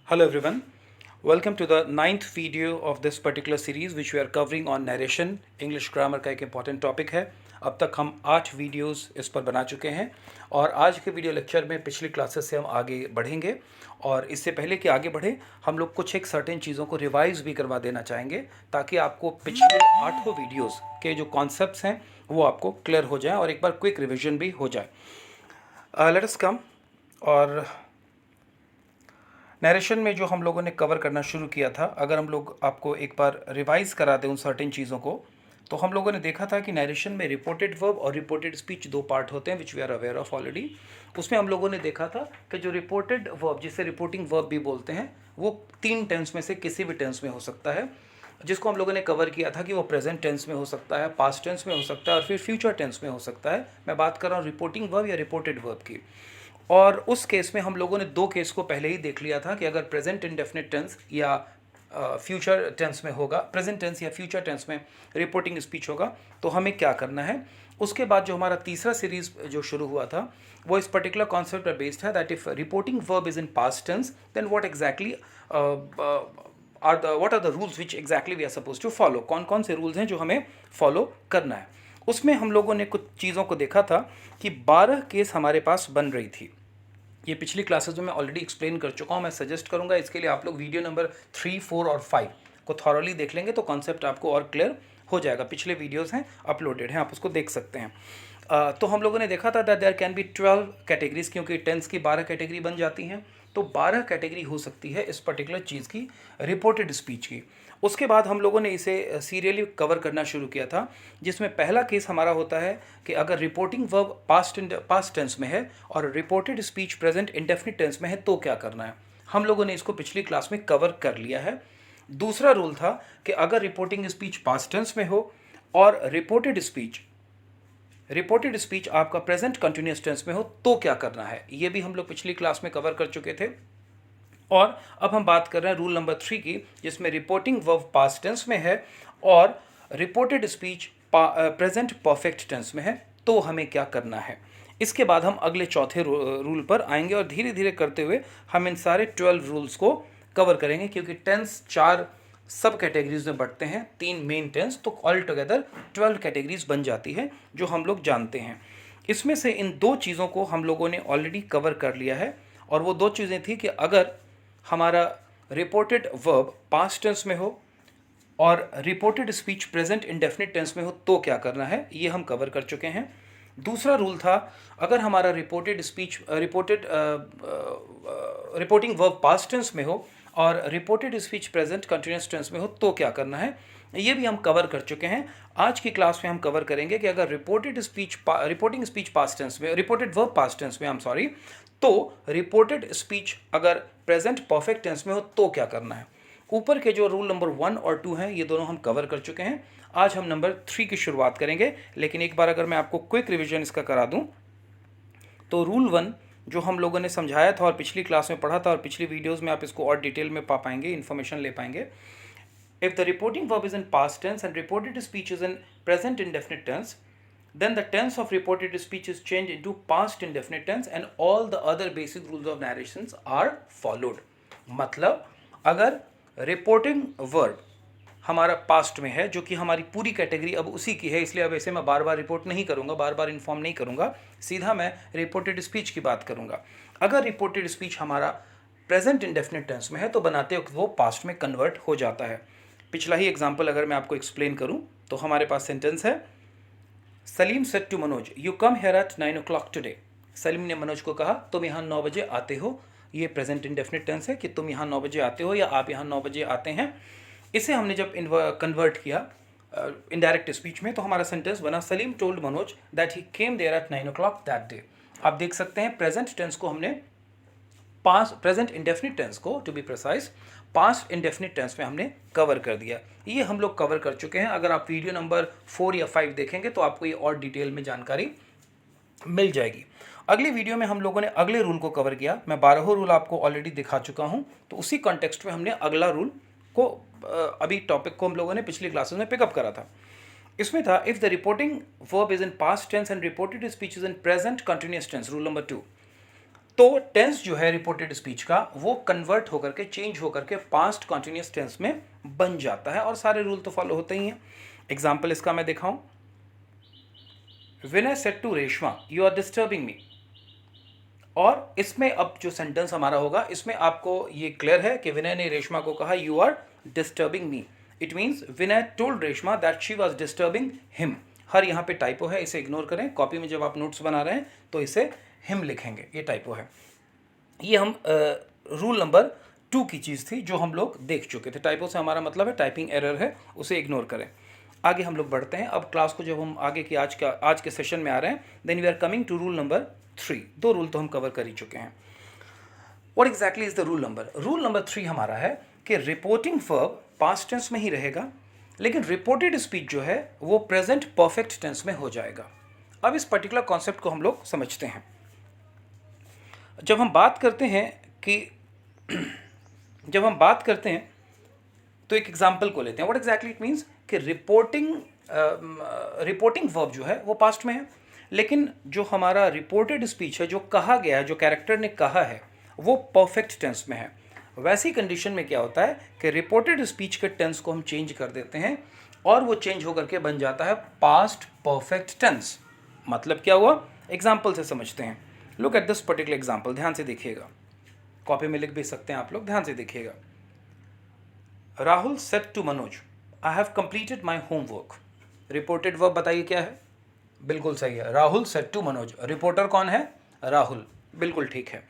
Hello everyone, welcome to the ninth video of this particular series which we are covering on narration. English grammar का एक important topic है. अब तक हम 8 videos इस पर बना चुके हैं और आज के वीडियो लेक्चर में पिछली क्लासेस से हम आगे बढ़ेंगे. और इससे पहले कि आगे बढ़े हम लोग कुछ एक सर्टेन चीज़ों को रिवाइज भी करवा देना चाहेंगे ताकि आपको पिछले 8 वीडियोस के जो कॉन्सेप्ट्स हैं वो आपको क्लियर हो जाए और एक बार क्विक रिविजन भी हो जाए. लेट अस कम. और नरेशन में जो हम लोगों ने कवर करना शुरू किया था, अगर हम लोग आपको एक बार रिवाइज करा दें उन सर्टेन चीज़ों को, तो हम लोगों ने देखा था कि नरेशन में रिपोर्टेड वर्ब और रिपोर्टेड स्पीच दो पार्ट होते हैं which we are aware of already. उसमें हम लोगों ने देखा था कि जो रिपोर्टेड वर्ब, जिसे रिपोर्टिंग वर्ब भी बोलते हैं, वो 3 टेंस में से किसी भी टेंस में हो सकता है, जिसको हम लोगों ने कवर किया था कि वो प्रेजेंट टेंस में हो सकता है, पास्ट टेंस में हो सकता है और फिर फ्यूचर टेंस में हो सकता है. मैं बात कर रहा हूँ रिपोर्टिंग वर्ब या रिपोर्टेड वर्ब की. और उस केस में हम लोगों ने 2 केस को पहले ही देख लिया था कि अगर प्रेजेंट इंडेफिनिट टेंस या फ्यूचर टेंस में होगा, प्रेजेंट टेंस या फ्यूचर टेंस में रिपोर्टिंग स्पीच होगा तो हमें क्या करना है. उसके बाद जो हमारा तीसरा सीरीज जो शुरू हुआ था वो इस पर्टिकुलर कॉन्सेप्ट पर बेस्ड है that if reporting verb is in past tense then what exactly what are the rules which exactly we are suppose to follow. कौन कौन से रूल्स हैं जो हमें फॉलो करना है. उसमें हम लोगों ने कुछ चीज़ों को देखा था कि 12 केस हमारे पास बन रही थी. ये पिछली क्लासेस में मैं ऑलरेडी एक्सप्लेन कर चुका हूँ. मैं सजेस्ट करूँगा इसके लिए आप लोग वीडियो नंबर 3, 4 और 5 को थॉरली देख लेंगे तो कॉन्सेप्ट आपको और क्लियर हो जाएगा. पिछले वीडियोस हैं, अपलोडेड हैं, आप उसको देख सकते हैं. तो हम लोगों ने देखा था that there can be 12 categories, क्योंकि टेंस की 12 कैटेगरी बन जाती हैं. तो 12 कैटेगरी हो सकती है इस पर्टिकुलर चीज़ की, रिपोर्टेड स्पीच की. उसके बाद हम लोगों ने इसे सीरियली कवर करना शुरू किया था, जिसमें पहला केस हमारा होता है कि अगर रिपोर्टिंग वर्ब पास्ट टेंस में है और reported speech present indefinite tense में है तो क्या करना है. हम लोगों ने इसको पिछली क्लास में कवर कर लिया है. दूसरा रूल था कि अगर रिपोर्टिंग स्पीच पास्ट टेंस में हो और रिपोर्टेड स्पीच आपका प्रेजेंट कंटिन्यूअस टेंस में हो तो क्या करना है. ये भी हम लोग पिछली क्लास में कवर कर चुके थे. और अब हम बात कर रहे हैं रूल नंबर 3 की, जिसमें रिपोर्टिंग वर्ब पास्ट टेंस में है और reported speech present perfect tense में है तो हमें क्या करना है. इसके बाद हम अगले चौथे रूल पर आएंगे और धीरे धीरे करते हुए हम इन सारे 12 रूल्स को कवर करेंगे, क्योंकि टेंस 4 सब कैटेगरीज में बढ़ते हैं, 3 मेन टेंस, तो ऑल टुगेदर 12 कैटेगरीज बन जाती है जो हम लोग जानते हैं. इसमें से इन 2 चीज़ों को हम लोगों ने ऑलरेडी कवर कर लिया है और वो 2 चीज़ें थी कि अगर हमारा रिपोर्टेड वर्ब पास्ट टेंस में हो और reported speech present indefinite tense में हो तो क्या करना है, ये हम कवर कर चुके हैं. दूसरा रूल था अगर हमारा रिपोर्टिंग वर्ब पास्ट टेंस में हो और reported speech present continuous tense में हो तो क्या करना है, ये भी हम कवर कर चुके हैं. आज की क्लास में हम कवर करेंगे कि अगर रिपोर्टिंग स्पीच पास्ट टेंस में, रिपोर्टेड वर्ब पास्ट टेंस में, आई एम सॉरी, तो रिपोर्टेड स्पीच अगर प्रेजेंट परफेक्ट टेंस में हो तो क्या करना है. ऊपर के जो रूल नंबर 1 और 2 हैं ये दोनों हम कवर कर चुके हैं. आज हम नंबर 3 की शुरुआत करेंगे, लेकिन एक बार अगर मैं आपको क्विक रिवीजन इसका करा दूं तो रूल 1 जो हम लोगों ने समझाया था और पिछली क्लास में पढ़ा था और पिछली वीडियोज़ में आप इसको और डिटेल में पा पाएंगे, इन्फॉर्मेशन ले पाएंगे. If the reporting verb is in past tense and reported speech is in present indefinite tense, then the tense of reported speech is changed into past indefinite tense and all the other basic rules of narrations are followed. मतलब अगर reporting verb हमारा past में है, जो कि हमारी पूरी category अब उसी की है, इसलिए अब ऐसे मैं बार बार रिपोर्ट नहीं करूंगा, बार बार इन्फॉर्म नहीं करूंगा, सीधा मैं रिपोर्टेड स्पीच की बात करूंगा. अगर रिपोर्टेड स्पीच हमारा प्रेजेंट इंडेफिनिट टेंस में है तो बनाते वक्त वो पास्ट में कन्वर्ट हो जाता है. पिछला ही एग्जाम्पल अगर मैं आपको एक्सप्लेन करूं तो हमारे पास सेंटेंस है, Salim said to Manoj you come here at 9 o'clock today. Salim ने मनोज को कहा तुम यहाँ 9 बजे आते हो. ये प्रेजेंट इंडेफिनिट टेंस है कि तुम यहाँ 9 बजे आते हो या आप यहाँ 9 बजे आते हैं. इसे हमने जब कन्वर्ट किया इनडायरेक्ट स्पीच में तो हमारा सेंटेंस बना Salim told Manoj that he came there at 9 o'clock that day. आप देख सकते हैं प्रेजेंट टेंस को हमने प्रेजेंट इंडेफिनिट टेंस को, to be precise, past indefinite tense में हमने कवर कर दिया. ये हम लोग कवर कर चुके हैं. अगर आप वीडियो नंबर 4 या 5 देखेंगे तो आपको ये और डिटेल में जानकारी मिल जाएगी. अगली वीडियो में हम लोगों ने अगले रूल को कवर किया. मैं 12 रूल आपको ऑलरेडी दिखा चुका हूं, तो उसी कॉन्टेक्स्ट में हमने अगला रूल को अभी टॉपिक को हम लोगों ने पिछली क्लासेस में पिकअप करा था. इसमें था if the reporting verb is in past tense and reported speech is in present continuous tense, rule number 2, तो टेंस जो है रिपोर्टेड स्पीच का वो कन्वर्ट होकर के चेंज होकर के पास्ट कॉन्टिन्यूस टेंस में बन जाता है और सारे रूल तो फॉलो होते ही हैं। एग्जाम्पल इसका मैं दिखाऊं, Vinay said to Reshma you are disturbing me. और इसमें अब जो सेंटेंस हमारा होगा इसमें आपको ये क्लियर है कि विनय ने रेशमा को कहा you are disturbing me. It means Vinay told Reshma that she was disturbing him. Her यहाँ पे टाइपो है, इसे इग्नोर करें। कॉपी में जब आप नोट्स बना रहे हैं तो इसे हिम लिखेंगे, ये टाइपो है। ये हम रूल नंबर 2 की चीज़ थी जो हम लोग देख चुके थे। टाइपो से हमारा मतलब है टाइपिंग एरर है, उसे इग्नोर करें। आगे हम लोग बढ़ते हैं। अब क्लास को जब हम आगे की आज के सेशन में आ रहे हैं, then we are coming to rule number 3। 2 rule तो हम कवर कर ही चुके हैं। What exactly is the rule number? Rule number 3 हमारा है कि रिपोर्टिंग वर्ब पास्ट टेंस में ही रहेगा, लेकिन रिपोर्टेड स्पीच जो है वो प्रेजेंट परफेक्ट टेंस में हो जाएगा। अब इस पर्टिकुलर कॉन्सेप्ट को हम लोग समझते हैं। जब हम बात करते हैं तो एक एग्जांपल को लेते हैं। व्हाट एग्जैक्टली इट मींस कि रिपोर्टिंग वर्ब जो है वो पास्ट में है, लेकिन जो हमारा रिपोर्टेड स्पीच है, जो कहा गया है, जो कैरेक्टर ने कहा है, वो परफेक्ट टेंस में है। वैसी कंडीशन में क्या होता है कि रिपोर्टेड स्पीच के टेंस को हम चेंज कर देते हैं और वो चेंज होकर के बन जाता है पास्ट परफेक्ट टेंस। मतलब क्या हुआ, एग्जाम्पल से समझते हैं। Look at this particular example, ध्यान से देखिएगा। कॉपी में लिख भी सकते हैं आप लोग, ध्यान से देखिएगा। Rahul said to Manoj I have completed my homework. Reported verb बताइए क्या है? बिल्कुल सही है, Rahul said to Manoj. Reporter कौन है? राहुल, बिल्कुल ठीक है।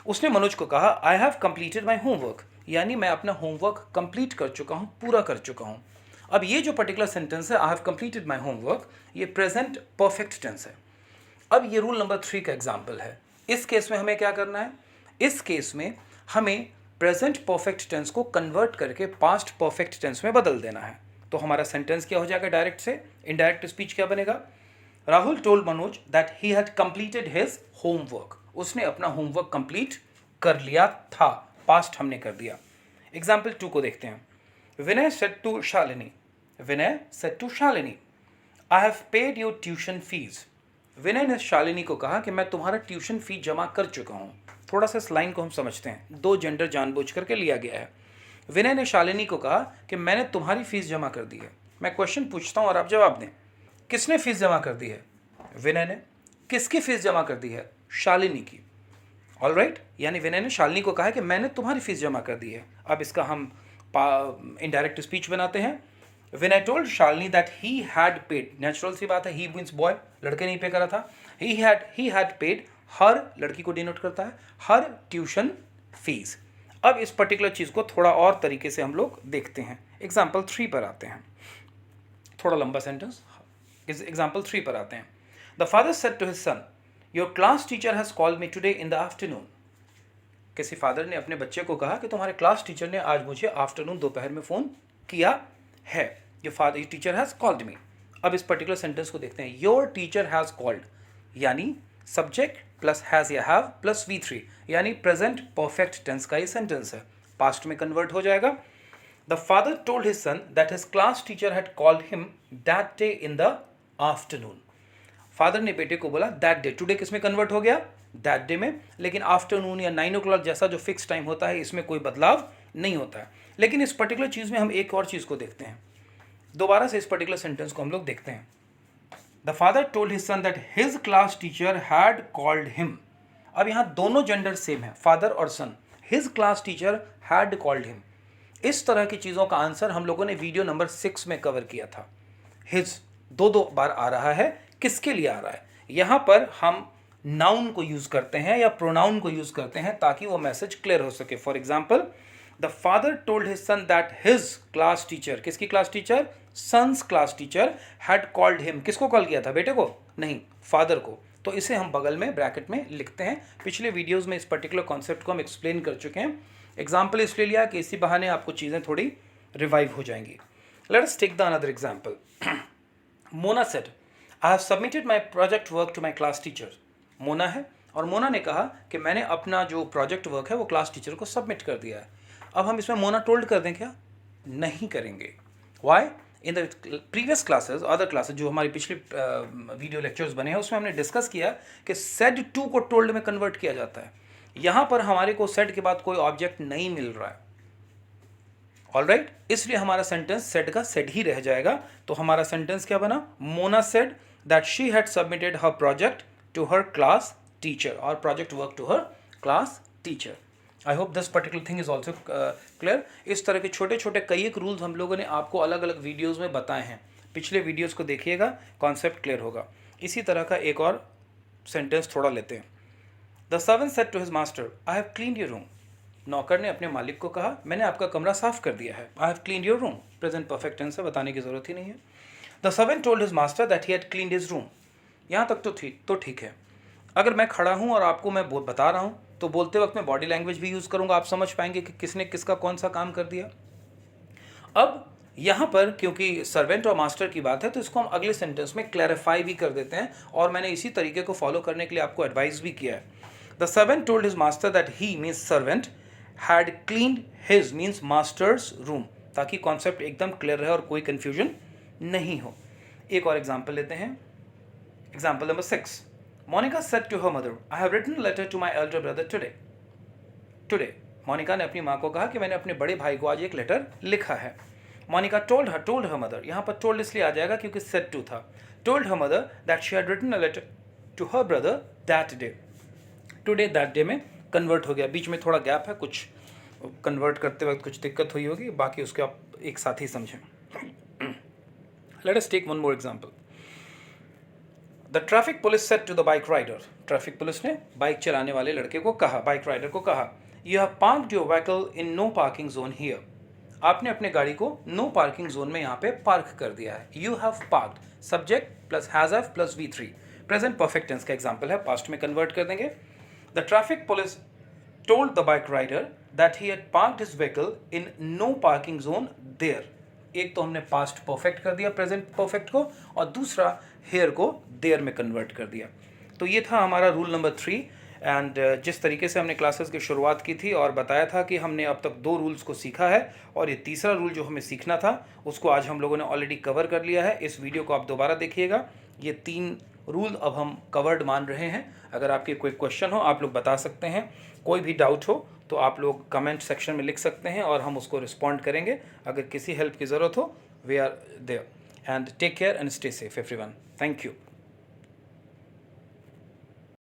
उसने मनोज को कहा आई हैव कंप्लीटेड माई होमवर्क, यानी मैं अपना होमवर्क कंप्लीट कर चुका हूँ, पूरा कर चुका हूँ। अब ये जो पर्टिकुलर सेंटेंस है I have completed my homework, ये प्रेजेंट परफेक्ट टेंस है। अब ये रूल नंबर 3 का एग्जाम्पल है। इस केस में हमें क्या करना है? इस केस में हमें प्रेजेंट परफेक्ट टेंस को कन्वर्ट करके पास्ट परफेक्ट टेंस में बदल देना है। तो हमारा सेंटेंस क्या हो जाएगा डायरेक्ट से? इनडायरेक्ट स्पीच क्या बनेगा? Rahul told Manoj that he had completed his homework. उसने अपना होमवर्क कंप्लीट कर लिया था, पास्ट हमने कर दिया। एग्जाम्पल 2 को देखते हैं। Vinay said to Shalini I have paid your tuition fees. Vinay ने शालिनी को कहा कि मैं तुम्हारा ट्यूशन फीस जमा कर चुका हूँ। थोड़ा सा इस लाइन को हम समझते हैं, 2 जेंडर जानबूझ करके लिया गया है। विनय ने शालिनी को कहा कि मैंने तुम्हारी फीस जमा कर दी है। मैं क्वेश्चन पूछता हूँ और आप जवाब दें। किसने फीस जमा कर दी है? विनय ने। किसकी फीस जमा कर दी है? शालिनी की। ऑल राइट, यानी विनय ने शालिनी को कहा है कि मैंने तुम्हारी फीस जमा कर दी है। अब इसका हम इनडायरेक्ट स्पीच बनाते हैं। Vinay told Shalini that he had paid. Natural सी बात है, ही मीन्स बॉय, लड़के नहीं पे करा था। ही हैड पेड हर, लड़की को डिनोट करता है, हर ट्यूशन फीस। अब इस पर्टिकुलर चीज़ को थोड़ा और तरीके से हम लोग देखते हैं। एग्जाम्पल 3 पर आते हैं। थोड़ा लंबा सेंटेंस, एग्जाम्पल 3 पर आते हैं। The father said to his son your class teacher has called me today in the afternoon. किसी फादर ने अपने बच्चे को कहा कि तुम्हारे क्लास टीचर ने आज मुझे आफ्टरनून, दोपहर में फ़ोन किया है। योर टीचर हैज़ कॉल्ड मी। अब इस पर्टिकुलर सेंटेंस को देखते हैं। योर टीचर हैज़ कॉल्ड, यानी सब्जेक्ट प्लस हैज़ या हैव प्लस V3, यानी प्रेजेंट परफेक्ट टेंस का ये सेंटेंस है, पास्ट में कन्वर्ट हो जाएगा। The father told his son that his class teacher had called him that day in the afternoon. Father ने बेटे को बोला दैट डे, टुडे किस में कन्वर्ट हो गया? दैट डे में। लेकिन आफ्टरनून या 9 o'clock जैसा जो फिक्स टाइम होता है, इसमें कोई बदलाव नहीं होता है। लेकिन इस पर्टिकुलर चीज़ में हम एक और चीज़ को देखते हैं। दोबारा से इस पर्टिकुलर सेंटेंस को हम लोग देखते हैं। The father told his son that his class teacher had called him. अब यहाँ दोनों जेंडर सेम है, फादर और son. His class teacher had called him. इस तरह की चीज़ों का आंसर हम लोगों ने वीडियो नंबर 6 में कवर किया था। हिज 2 बार आ रहा है, किसके लिए आ रहा है? यहाँ पर हम नाउन को यूज़ करते हैं या प्रोनाउन को यूज़ करते हैं ताकि वो मैसेज क्लियर हो सके। For example, the father told his son that his class teacher, किसकी class teacher? Son's class teacher had called him. किसको कॉल किया था? बेटे को? नहीं, फादर को। तो इसे हम बगल में ब्रैकेट में लिखते हैं। पिछले वीडियोस में इस पर्टिकुलर कॉन्सेप्ट को हम एक्सप्लेन कर चुके हैं। एग्जाम्पल इसलिए लिया कि इसी बहाने आपको चीज़ें थोड़ी रिवाइव हो जाएंगी। Let us take the another example. Mona said I have submitted my project work to my class teacher. Mona है और मोना ने कहा कि मैंने अपना जो प्रोजेक्ट वर्क है वो क्लास टीचर को सबमिट कर दिया है। अब हम इसमें मोना टोल्ड कर दें क्या? नहीं करेंगे। Why? In the previous classes, other classes जो हमारी पिछली वीडियो लेक्चर्स बने हैं, उसमें हमने डिस्कस किया कि सेड टू को टोल्ड में कन्वर्ट किया जाता है। यहाँ पर हमारे को सेड के बाद कोई ऑब्जेक्ट नहीं मिल रहा है, ऑलराइट, इसलिए हमारा सेंटेंस सेड का सेड ही रह जाएगा। तो हमारा सेंटेंस क्या बना, Mona said that she had submitted her project to her class teacher, और project work to her class teacher. I hope this particular thing is also clear. इस तरह के छोटे छोटे कई एक रूल्स हम लोगों ने आपको अलग अलग वीडियोज़ में बताए हैं, पिछले वीडियोज़ को देखिएगा, कॉन्सेप्ट क्लियर होगा। इसी तरह का एक और सेंटेंस थोड़ा लेते हैं। The servant said to his master I have cleaned your room. नौकर ने अपने मालिक को कहा मैंने आपका कमरा साफ कर दिया है। I have cleaned your room, present perfect tense है, बताने की जरूरत ही नहीं है। The servant told his master that he had cleaned his room. यहाँ तक तो ठीक है। अगर मैं खड़ा हूँ और आपको मैं बता रहा हूँ तो बोलते वक्त मैं बॉडी लैंग्वेज भी यूज़ करूँगा, आप समझ पाएंगे कि किसने किसका कौन सा काम कर दिया। अब यहाँ पर क्योंकि सर्वेंट और मास्टर की बात है तो इसको हम अगले सेंटेंस में क्लैरिफाई भी कर देते हैं, और मैंने इसी तरीके को फॉलो करने के लिए आपको एडवाइस भी किया है। The servant told his master that he means servant had cleaned his means masters room, ताकि कॉन्सेप्ट एकदम क्लियर रहे और कोई कन्फ्यूजन नहीं हो। एक और एग्जाम्पल लेते हैं। Example number 6। Monika said to her mother I have written letter to my elder brother today. Monika ने अपनी माँ को कहा कि मैंने अपने बड़े भाई को आज एक लेटर लिखा है। मोनिका टोल्ड हर मदर, यहाँ पर टोल्ड इसलिए आ जाएगा क्योंकि सेड टू था। Told her mother that she had written a letter to her brother that day. Today that day में कन्वर्ट हो गया, बीच में थोड़ा गैप है, कुछ कन्वर्ट करते वक्त कुछ दिक्कत हुई होगी, बाकी उसके आप एक साथ ही समझें। Let us take one more example. The traffic police said to the bike rider. Traffic police ने बाइक चलाने वाले लड़के को कहा, बाइक राइडर को कहा, you have parked your vehicle in no parking zone here. आपने अपने गाड़ी को नो पार्किंग जोन में यहाँ पे पार्क कर दिया है। You have parked, subject plus has have plus V3, present perfect tense का एग्जाम्पल है, पास्ट में कन्वर्ट कर देंगे। The traffic police told the bike rider that he had parked his vehicle in no parking zone there। एक तो हमने past perfect कर दिया प्रेजेंट परफेक्ट को, और दूसरा हेयर को देयर में कन्वर्ट कर दिया। तो ये था हमारा रूल नंबर 3। एंड जिस तरीके से हमने क्लासेस की शुरुआत की थी और बताया था कि हमने अब तक 2 रूल्स को सीखा है, और ये तीसरा रूल जो हमें सीखना था उसको आज हम लोगों ने ऑलरेडी कवर कर लिया है। इस वीडियो को आप दोबारा देखिएगा, ये 3 रूल अब हम कवर्ड मान रहे हैं। अगर आपके कोई क्वेश्चन हो आप लोग बता सकते हैं, कोई भी डाउट हो तो आप लोग कमेंट सेक्शन में लिख सकते हैं और हम उसको रिस्पॉन्ड करेंगे। अगर किसी हेल्प की ज़रूरत हो, we are there. And take care and stay safe everyone. Thank you.